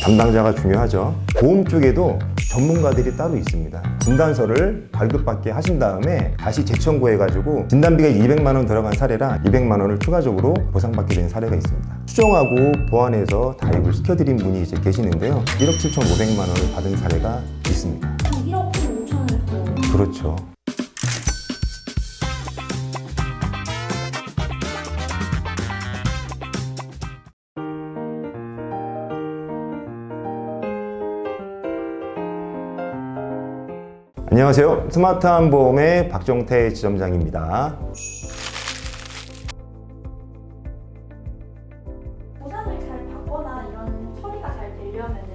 담당자가 중요하죠. 보험 쪽에도 전문가들이 따로 있습니다. 진단서를 발급받게 하신 다음에 다시 재청구해가지고 진단비가 200만 원 들어간 사례라 200만 원을 추가적으로 보상받게 된 사례가 있습니다. 수정하고 보완해서 가입을 시켜드린 분이 이제 계시는데요. 1억 7,500만 원을 받은 사례가 있습니다. 1억 5천을 더. 그렇죠. 안녕하세요. 스마트한 보험의 박정태 지점장입니다. 보상을 잘 받거나 이런 처리가 잘 되려면은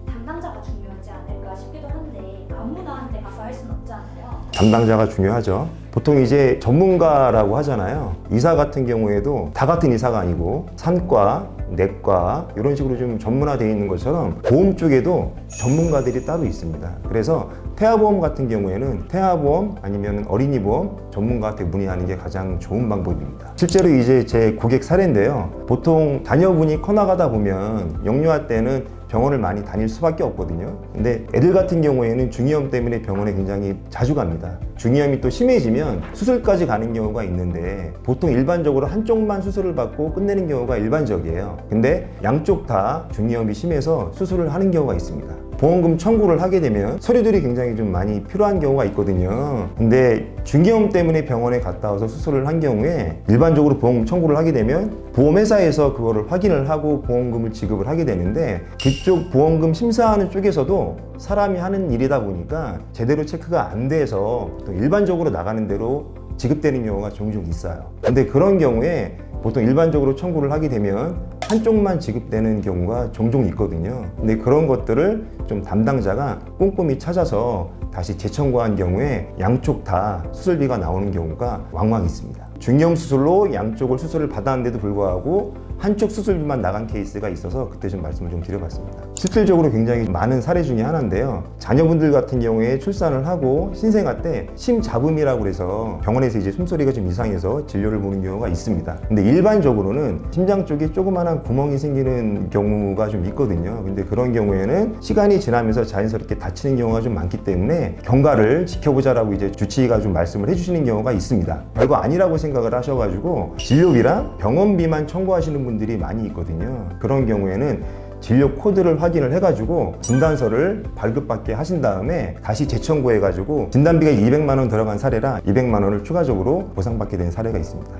담당자가 중요하지 않을까 싶기도 한데 아무나한테 가서 할 수는 없잖아요. 담당자가 중요하죠. 보통 이제 전문가라고 하잖아요. 의사 같은 경우에도 다 같은 의사가 아니고 산과, 내과 이런 식으로 좀 전문화되어 있는 것처럼 보험 쪽에도 전문가들이 따로 있습니다. 그래서 태아보험 같은 경우에는 태아보험 아니면 어린이보험 전문가한테 문의하는 게 가장 좋은 방법입니다. 실제로 이제 제 고객 사례인데요. 보통 자녀분이 커나가다 보면 영유아 때는 병원을 많이 다닐 수밖에 없거든요. 근데 애들 같은 경우에는 중이염 때문에 병원에 굉장히 자주 갑니다. 중이염이 또 심해지면 수술까지 가는 경우가 있는데 보통 일반적으로 한쪽만 수술을 받고 끝내는 경우가 일반적이에요. 근데 양쪽 다 중이염이 심해서 수술을 하는 경우가 있습니다. 보험금 청구를 하게 되면 서류들이 굉장히 좀 많이 필요한 경우가 있거든요. 근데 중이염 때문에 병원에 갔다 와서 수술을 한 경우에 일반적으로 보험금 청구를 하게 되면 보험회사에서 그거를 확인을 하고 보험금을 지급을 하게 되는데 그쪽 보험금 심사하는 쪽에서도 사람이 하는 일이다 보니까 제대로 체크가 안 돼서 보통 일반적으로 나가는 대로 지급되는 경우가 종종 있어요. 근데 그런 경우에 보통 일반적으로 청구를 하게 되면 한쪽만 지급되는 경우가 종종 있거든요. 근데 그런 것들을 좀 담당자가 꼼꼼히 찾아서 다시 재청구한 경우에 양쪽 다 수술비가 나오는 경우가 왕왕 있습니다. 중이염 수술로 양쪽을 수술을 받았는데도 불구하고 한쪽 수술비만 나간 케이스가 있어서 그때 좀 말씀을 좀 드려봤습니다. 실질적으로 굉장히 많은 사례 중에 하나인데요. 자녀분들 같은 경우에 출산을 하고 신생아 때 심잡음이라고 해서 병원에서 이제 숨소리가 좀 이상해서 진료를 보는 경우가 있습니다. 근데 일반적으로는 심장 쪽에 조그마한 구멍이 생기는 경우가 좀 있거든요. 근데 그런 경우에는 시간이 지나면서 자연스럽게 다치는 경우가 좀 많기 때문에 경과를 지켜보자라고 이제 주치의가 좀 말씀을 해주시는 경우가 있습니다. 별거 아니라고 생각을 하셔가지고 진료비랑 병원비만 청구하시는 분들이 많이 있거든요. 그런 경우에는 진료 코드를 확인을 해가지고 진단서를 발급받게 하신 다음에 다시 재청구해가지고 진단비가 200만 원 들어간 사례라 200만 원을 추가적으로 보상받게 된 사례가 있습니다.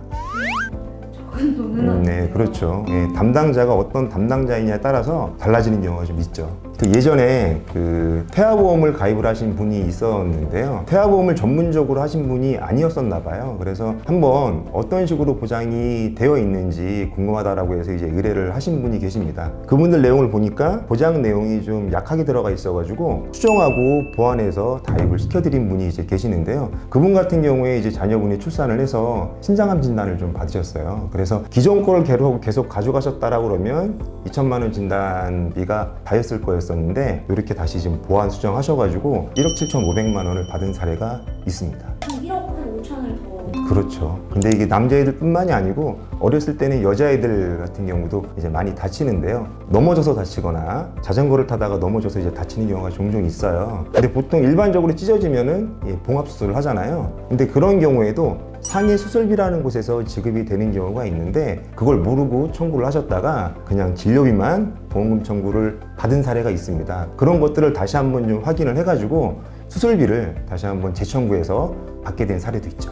적은 돈은 네, 그렇죠. 예, 담당자가 어떤 담당자이냐에 따라서 달라지는 경우가 좀 있죠. 예전에 태아보험을 가입을 하신 분이 있었는데요. 태아보험을 전문적으로 하신 분이 아니었었나 봐요. 그래서 한번 어떤 식으로 보장이 되어 있는지 궁금하다라고 해서 이제 의뢰를 하신 분이 계십니다. 그분들 내용을 보니까 보장 내용이 좀 약하게 들어가 있어가지고 수정하고 보완해서 가입을 시켜드린 분이 이제 계시는데요. 그분 같은 경우에 이제 자녀분이 출산을 해서 신장암 진단을 좀 받으셨어요. 그래서 기존 거를 계속 가져가셨다라고 그러면 2천만 원 진단비가 다였을 거였었는데 이렇게 다시 지금 보완 수정하셔가지고 1억 7,500만 원을 받은 사례가 있습니다. 1억 5천을 더. 그렇죠. 근데 이게 남자애들 뿐만이 아니고 어렸을 때는 여자애들 같은 경우도 이제 많이 다치는데요. 넘어져서 다치거나 자전거를 타다가 넘어져서 이제 다치는 경우가 종종 있어요. 근데 보통 일반적으로 찢어지면은 봉합수술을 하잖아요. 근데 그런 경우에도 상해 수술비라는 곳에서 지급이 되는 경우가 있는데 그걸 모르고 청구를 하셨다가 그냥 진료비만 보험금 청구를 받은 사례가 있습니다. 그런 것들을 다시 한번 좀 확인을 해가지고 수술비를 다시 한번 재청구해서 받게 된 사례도 있죠.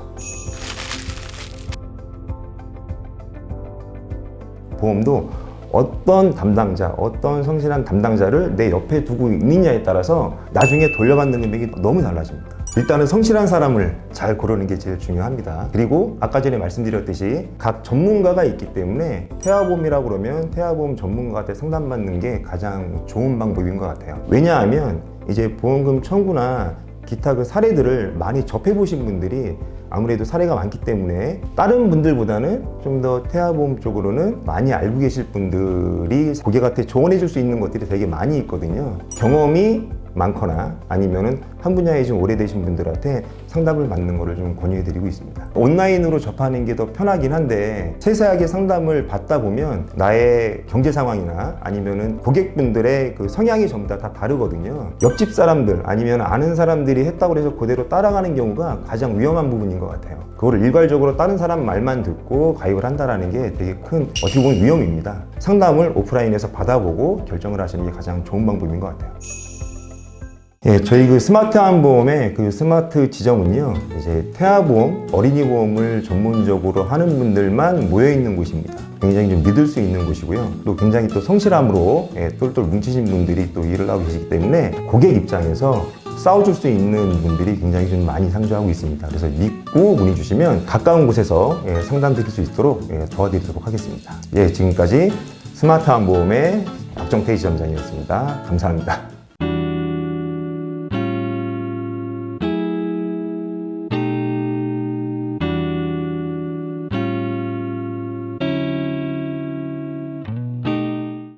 보험도 어떤 담당자, 어떤 성실한 담당자를 내 옆에 두고 있느냐에 따라서 나중에 돌려받는 금액이 너무 달라집니다. 일단은 성실한 사람을 잘 고르는 게 제일 중요합니다. 그리고 아까 전에 말씀드렸듯이 각 전문가가 있기 때문에 태아보험이라고 그러면 태아보험 전문가한테 상담받는 게 가장 좋은 방법인 것 같아요. 왜냐하면 이제 보험금 청구나 기타 그 사례들을 많이 접해보신 분들이 아무래도 사례가 많기 때문에 다른 분들보다는 좀 더 태아보험 쪽으로는 많이 알고 계실 분들이 고객한테 조언해 줄 수 있는 것들이 되게 많이 있거든요. 경험이 많거나 아니면은 한 분야에 좀 오래되신 분들한테 상담을 받는 거를 좀 권유해드리고 있습니다. 온라인으로 접하는 게 더 편하긴 한데 세세하게 상담을 받다 보면 나의 경제 상황이나 아니면은 고객분들의 그 성향이 전부 다 다르거든요. 옆집 사람들 아니면 아는 사람들이 했다고 해서 그대로 따라가는 경우가 가장 위험한 부분인 것 같아요. 그거를 일괄적으로 다른 사람 말만 듣고 가입을 한다는 게 되게 큰 어떻게 보면 위험입니다. 상담을 오프라인에서 받아보고 결정을 하시는 게 가장 좋은 방법인 것 같아요. 예, 저희 그 스마트한 보험의 그 스마트 지점은요, 이제 태아보험, 어린이보험을 전문적으로 하는 분들만 모여있는 곳입니다. 굉장히 좀 믿을 수 있는 곳이고요. 또 굉장히 또 성실함으로 똘똘 뭉치신 분들이 또 일을 하고 계시기 때문에 고객 입장에서 싸워줄 수 있는 분들이 굉장히 좀 많이 상주하고 있습니다. 그래서 믿고 문의 주시면 가까운 곳에서 상담 드릴 수 있도록 도와드리도록 하겠습니다. 예, 지금까지 스마트한 보험의 박정태 지점장이었습니다. 감사합니다.